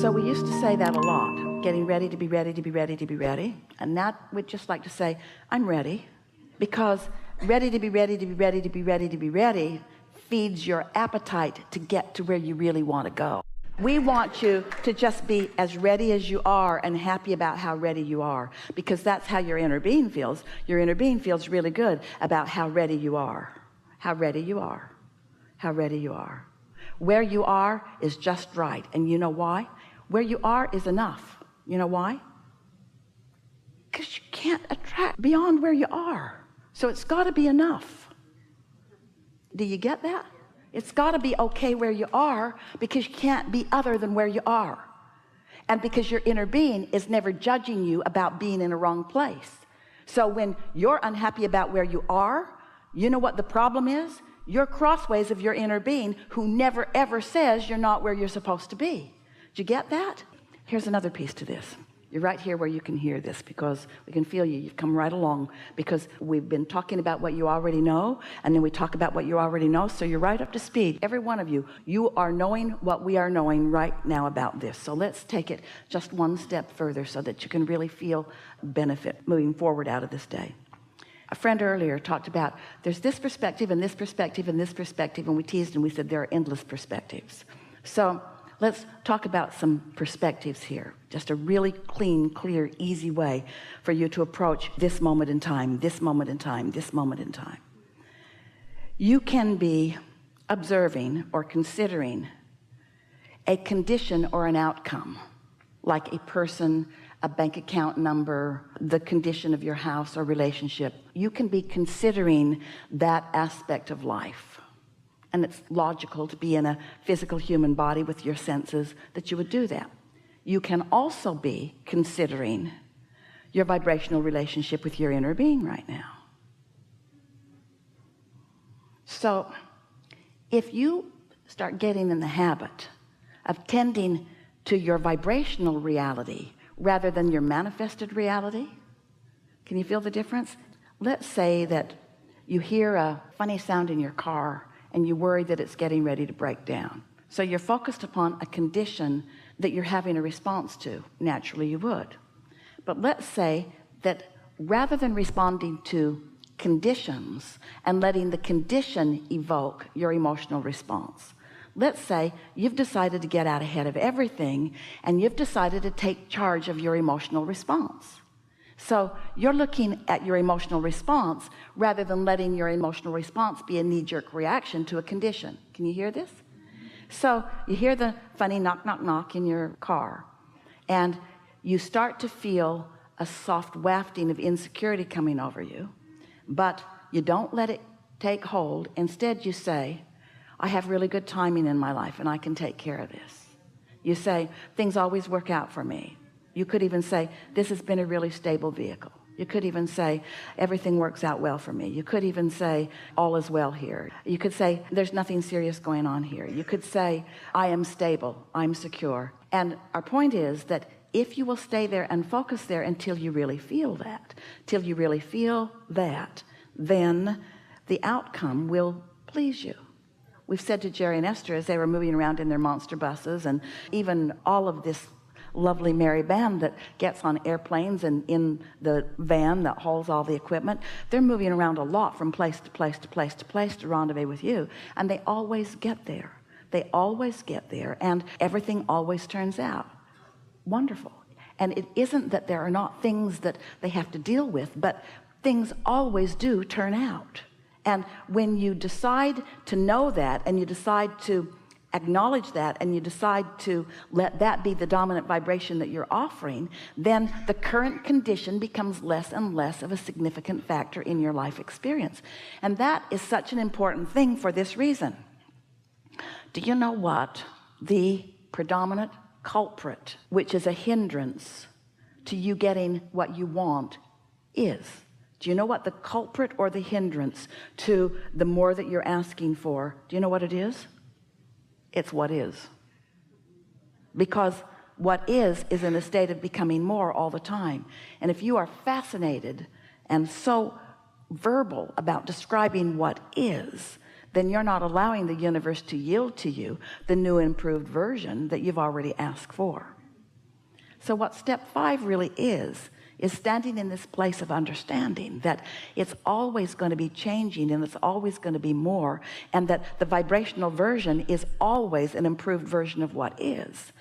So we used to say that a lot, getting ready to be ready to be ready to be ready. And now we'd just like to say, I'm ready. Because ready to be ready to be ready to be ready to be ready feeds your appetite to get to where you really want to go. We want you to just be as ready as you are and happy about how ready you are, because that's how your inner being feels. Your inner being feels really good about how ready you are, how ready you are, how ready you are. Where you are is just right. And you know why? Where you are is enough. You know why? Because you can't attract beyond where you are. So it's got to be enough. Do you get that? It's got to be okay where you are, because you can't be other than where you are. And because your inner being is never judging you about being in a wrong place. So when you're unhappy about where you are, you know what the problem is? You're crossways of your inner being, who never ever says you're not where you're supposed to be. Did you get that? Here's another piece to this. You're right here where you can hear this, because we can feel you. You've come right along, because we've been talking about what you already know, and then we talk about what you already know. So you're right up to speed. Every one of you, you are knowing what we are knowing right now about this. So let's take it just one step further so that you can really feel benefit moving forward out of this day. A friend earlier talked about there's this perspective and this perspective and this perspective, and we teased and we said there are endless perspectives. So let's talk about some perspectives here. Just a really clean, clear, easy way for you to approach this moment in time, this moment in time, this moment in time. You can be observing or considering a condition or an outcome, like a person, a bank account number, the condition of your house or relationship. You can be considering that aspect of life. And it's logical to be in a physical human body with your senses that you would do that. You can also be considering your vibrational relationship with your inner being right now. So if you start getting in the habit of tending to your vibrational reality rather than your manifested reality, can you feel the difference? Let's say that you hear a funny sound in your car and you worry that it's getting ready to break down. So you're focused upon a condition that you're having a response to. Naturally you would. But let's say that rather than responding to conditions and letting the condition evoke your emotional response, let's say you've decided to get out ahead of everything and you've decided to take charge of your emotional response. So you're looking at your emotional response rather than letting your emotional response be a knee-jerk reaction to a condition. Can you hear this? So you hear the funny knock, knock, knock in your car, and you start to feel a soft wafting of insecurity coming over you, but you don't let it take hold. Instead, you say, I have really good timing in my life and I can take care of this. You say, things always work out for me. You could even say, this has been a really stable vehicle. You could even say, everything works out well for me. You could even say, all is well here. You could say, there's nothing serious going on here. You could say, I am stable, I'm secure. And our point is that if you will stay there and focus there until you really feel that, till you really feel that, then the outcome will please you. We've said to Jerry and Esther as they were moving around in their monster buses, and even all of this lovely merry band that gets on airplanes and in the van that hauls all the equipment, they're moving around a lot from place to place to place to place to rendezvous with you, and they always get there. They always get there, and everything always turns out wonderful. And it isn't that there are not things that they have to deal with, but things always do turn out. And when you decide to know that, and you decide to acknowledge that, and you decide to let that be the dominant vibration that you're offering, then the current condition becomes less and less of a significant factor in your life experience. And that is such an important thing for this reason. Do you know what the predominant culprit, which is a hindrance to you getting what you want, is? Do you know what the culprit or the hindrance to the more that you're asking for? Do you know what it is? It's what is. Because what is in a state of becoming more all the time. And if you are fascinated and so verbal about describing what is, then you're not allowing the universe to yield to you the new improved version that you've already asked for. So what step 5 really is standing in this place of understanding that it's always going to be changing, and it's always going to be more, and that the vibrational version is always an improved version of what is.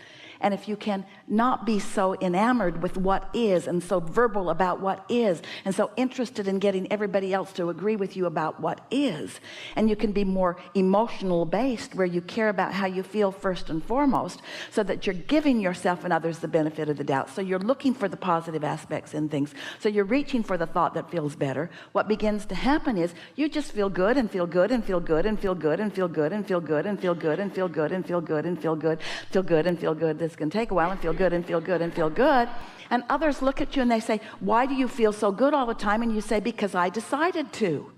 And if you can not be so enamored with what is, and so verbal about what is, and so interested in getting everybody else to agree with you about what is, and you can be more emotional based, where you care about how you feel first and foremost, so that you're giving yourself and others the benefit of the doubt. So you're looking for the positive aspects in things. So you're reaching for the thought that feels better. What begins to happen is you just feel good and feel good and feel good and feel good and feel good and feel good and feel good and feel good and feel good and feel good, feel good and feel good. This can take a while, and feel good and feel good and feel good. And others look at you and they say, why do you feel so good all the time? And you say, because I decided to.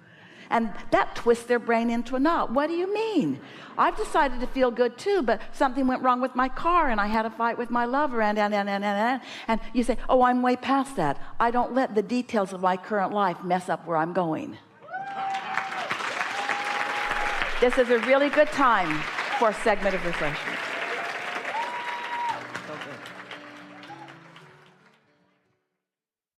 And that twists their brain into a knot. What do you mean? I've decided to feel good too, but something went wrong with my car and I had a fight with my lover, and you say, oh, I'm way past that. I don't let the details of my current life mess up where I'm going. This is a really good time for a segment of refreshment. So good.